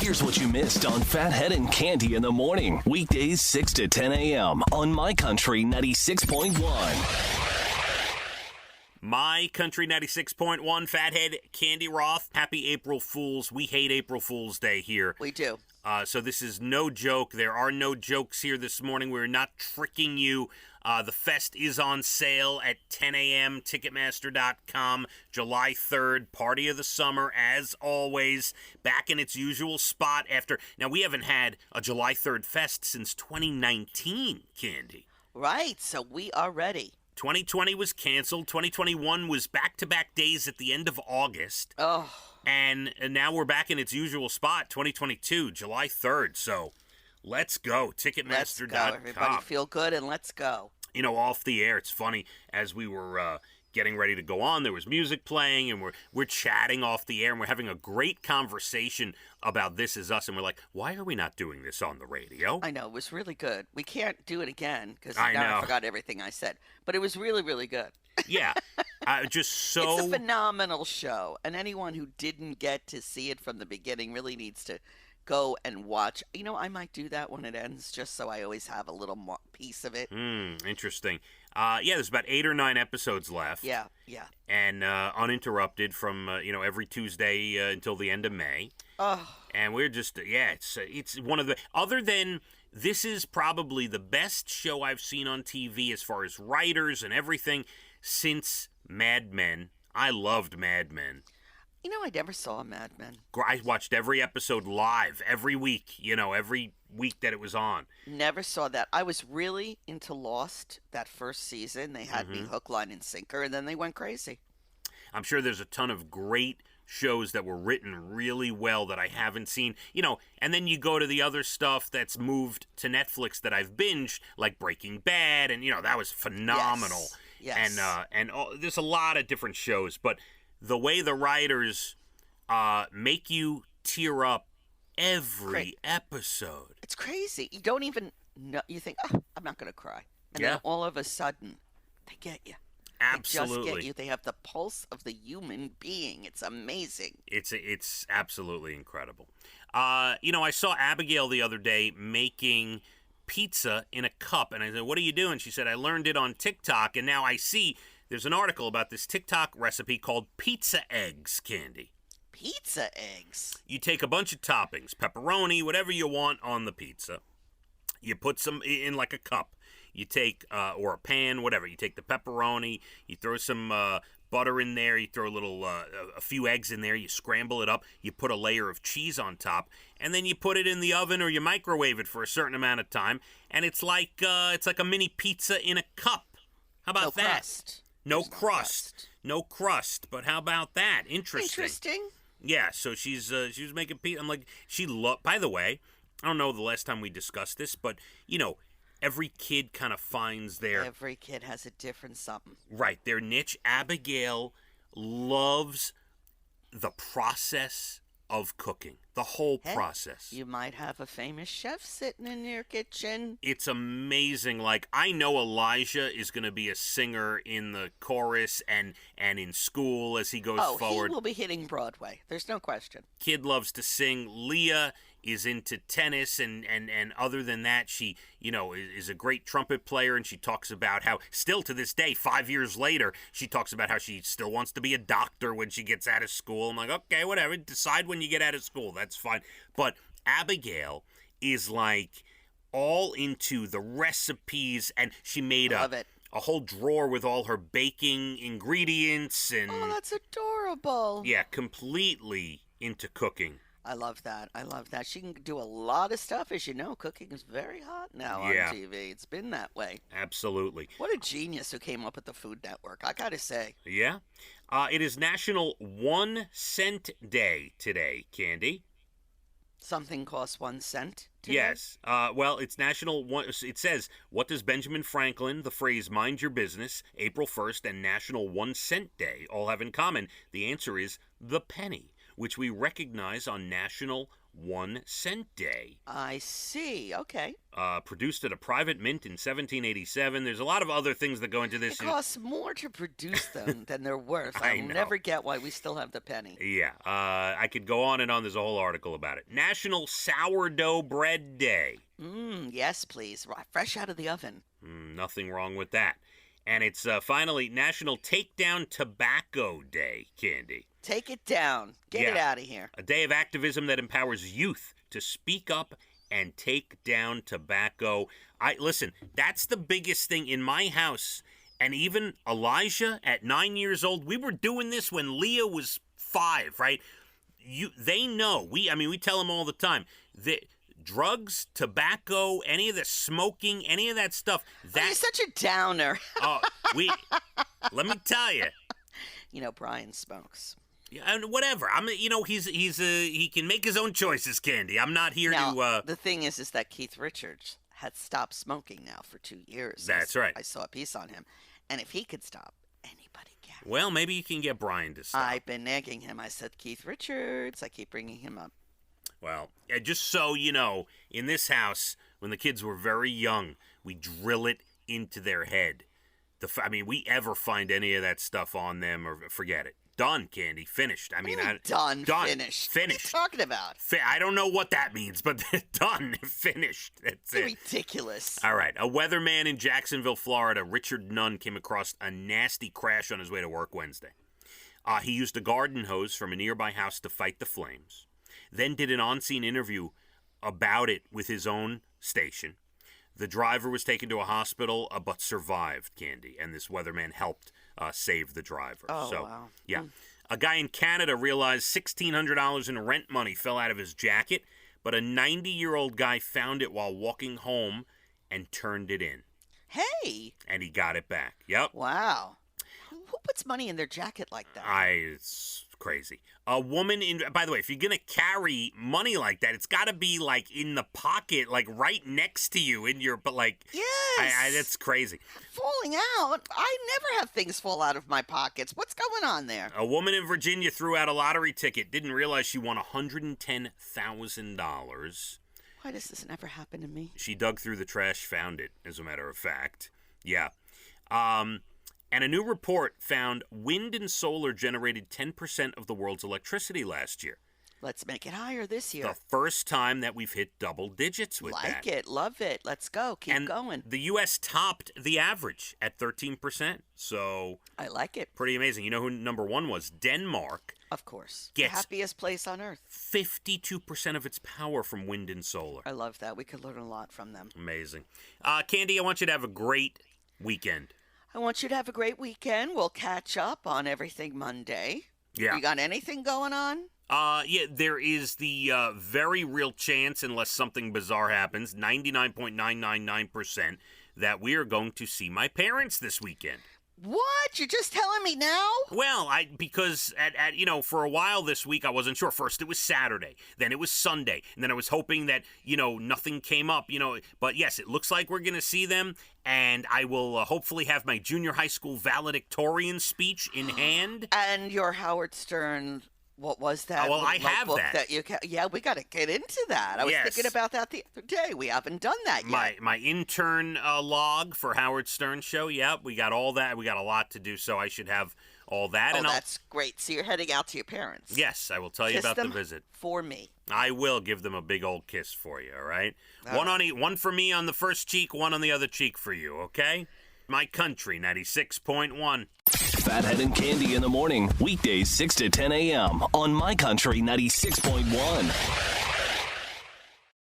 Here's what you missed on Phathead and Cande in the morning. Weekdays 6 to 10 a.m. on My Country 96.1. My Country 96.1, Phathead, Cande Roth. Happy April Fools. We hate April Fool's Day here. We do. So this is no joke. There are no jokes here this morning. We're not tricking you. The fest is on sale at 10 a.m. Ticketmaster.com, July 3rd, party of the summer, as always, back in its usual spot after... Now, we haven't had a July 3rd fest since 2019, Cande. Right, so we are ready. 2020 was canceled. 2021 was back-to-back days at the end of August. Oh. And now we're back in its usual spot, 2022, July 3rd. So let's go, Ticketmaster.com. Let's go, everybody. Feel good and let's go. You know, off the air, it's funny, as we were getting ready to go on, there was music playing, and we're chatting off the air, and we're having a great conversation about This Is Us, and we're like, why are we not doing this on the radio? I know, it was really good. We can't do it again, because I now I forgot everything I said. But it was really, really good. Yeah, just so... It's a phenomenal show, and anyone who didn't get to see it from the beginning really needs to go and watch. You know, I might do that when it ends, just so I always have a little more piece of it. Interesting. Yeah, there's about 8 or 9 episodes left. Yeah. And uninterrupted from, every Tuesday until the end of May. Oh. And we're just, it's one of the, other than, this is probably the best show I've seen on TV as far as writers and everything since Mad Men. I loved Mad Men. You know, I never saw Mad Men. I watched every episode live, every week, every week that it was on. Never saw that. I was really into Lost that first season. They had me hook, line, and sinker, and then they went crazy. I'm sure there's a ton of great shows that were written really well that I haven't seen. And then you go to the other stuff that's moved to Netflix that I've binged, like Breaking Bad, and, that was phenomenal. Yes. And there's a lot of different shows, but the way the writers make you tear up every episode. It's crazy. You don't even know. You think, oh, I'm not going to cry. And then all of a sudden, they get you. Absolutely. They just get you. They have the pulse of the human being. It's amazing. It's absolutely incredible. I saw Abigail the other day making pizza in a cup, and I said, what are you doing? She said, I learned it on TikTok, and now I see there's an article about this TikTok recipe called pizza eggs, Cande. Pizza eggs? You take a bunch of toppings, pepperoni, whatever you want on the pizza. You put some in like a cup. You take, or a pan, whatever. You take the pepperoni, you throw some butter in there, you throw a few eggs in there, you scramble it up, you put a layer of cheese on top, and then you put it in the oven or you microwave it for a certain amount of time, and it's like a mini pizza in a cup. How about that? Crust. No crust. No crust. But how about that? Interesting. Yeah, so she was making pizza. I'm like, by the way, I don't know the last time we discussed this, but, every kid kind of finds Every kid has a different something. Right, their niche. Abigail loves the process of cooking, the whole process. You might have a famous chef sitting in your kitchen. It's amazing. Like, I know Elijah is going to be a singer in the chorus and in school as he goes forward. He will be hitting Broadway. There's no question. Kid loves to sing. Leah is into tennis, and other than that, she, is a great trumpet player, and she talks about how, still to this day, 5 years later, she talks about how she still wants to be a doctor when she gets out of school. I'm like, okay, whatever, decide when you get out of school, that's fine. But Abigail is like all into the recipes, and she made a whole drawer with all her baking ingredients, and... Oh, that's adorable. Yeah, completely into cooking. I love that. She can do a lot of stuff. As you know, cooking is very hot now on TV. It's been that way. Absolutely. What a genius who came up with the Food Network, I gotta say. Yeah. It is National 1 Cent Day today, Cande. Something costs 1 cent today? Yes. Well, it's National One. It says, what does Benjamin Franklin, the phrase mind your business, April 1st, and National 1 Cent Day all have in common? The answer is the penny, which we recognize on National 1 cent day. I see. Okay. Produced at a private mint in 1787. There's a lot of other things that go into this. It costs more to produce them than they're worth. I I'll know. never get why we still have the penny. Yeah, I could go on and on. There's a whole article about it. National Sourdough Bread Day. Yes, please. Fresh out of the oven. Nothing wrong with that. And it's finally National Takedown Tobacco Day, Cande. Take it down. Get it out of here. A day of activism that empowers youth to speak up and take down tobacco. Listen, that's the biggest thing in my house. And even Elijah, at 9 years old, we were doing this when Leah was 5, right? They know. We tell them all the time that drugs, tobacco, any of the smoking, any of that stuff. You're such a downer. Let me tell you. Brian smokes. Yeah, and whatever. He can make his own choices, Cande. I'm not here to. The thing is that Keith Richards had stopped smoking now for 2 years. That's right. I saw a piece on him, and if he could stop, anybody can. Well, maybe you can get Brian to stop. I've been nagging him. I said Keith Richards. I keep bringing him up. Well, just so you know, in this house, when the kids were very young, we drill it into their head. We ever find any of that stuff on them, or forget it. Done, Cande. Finished. Done. Finished. What are you talking about? I don't know what that means, but done. Finished. That's it. Ridiculous. All right. A weatherman in Jacksonville, Florida, Richard Nunn, came across a nasty crash on his way to work Wednesday. He used a garden hose from a nearby house to fight the flames, then did an on-scene interview about it with his own station. The driver was taken to a hospital, but survived, Cande, and this weatherman helped save the driver. Oh, wow. Yeah. A guy in Canada realized $1,600 in rent money fell out of his jacket, but a 90-year-old guy found it while walking home and turned it in. Hey! And he got it back. Yep. Wow. Who puts money in their jacket like that? It's crazy. A woman by the way, if you're going to carry money like that, it's got to be like in the pocket, like right next to you Yes. That's crazy. Falling out? I never have things fall out of my pockets. What's going on there? A woman in Virginia threw out a lottery ticket, didn't realize she won $110,000. Why does this never happen to me? She dug through the trash, found it, as a matter of fact. Yeah. And a new report found wind and solar generated 10% of the world's electricity last year. Let's make it higher this year. The first time that we've hit double digits with that. Like it. Love it. Let's go. Keep going. The U.S. topped the average at 13%. So I like it. Pretty amazing. You know who number one was? Denmark. Of course. Gets the happiest place on earth. 52% of its power from wind and solar. I love that. We could learn a lot from them. Amazing. Cande, I want you to have a great weekend. I want you to have a great weekend. We'll catch up on everything Monday. Yeah. You got anything going on? Yeah, there is the very real chance, unless something bizarre happens, 99.999%, that we are going to see my parents this weekend. What? You're just telling me now? Well, because for a while this week I wasn't sure. First it was Saturday, then it was Sunday, and then I was hoping that, nothing came up, But yes, it looks like we're going to see them, and I will hopefully have my junior high school valedictorian speech in hand. And your Howard Stern... What was that? Well, I have that. Yeah, we got to get into that. I was thinking about that the other day. We haven't done that yet. My intern log for Howard Stern show. Yep, we got all that. We got a lot to do, so I should have all that. Oh, that's great. So you're heading out to your parents. Yes, I will tell you about the visit. For me. I will give them a big old kiss for you, all right? One for me on the first cheek, one on the other cheek for you, okay? My Country 96.1. Phathead and Cande in the morning, weekdays 6 to 10 a.m. on My Country 96.1.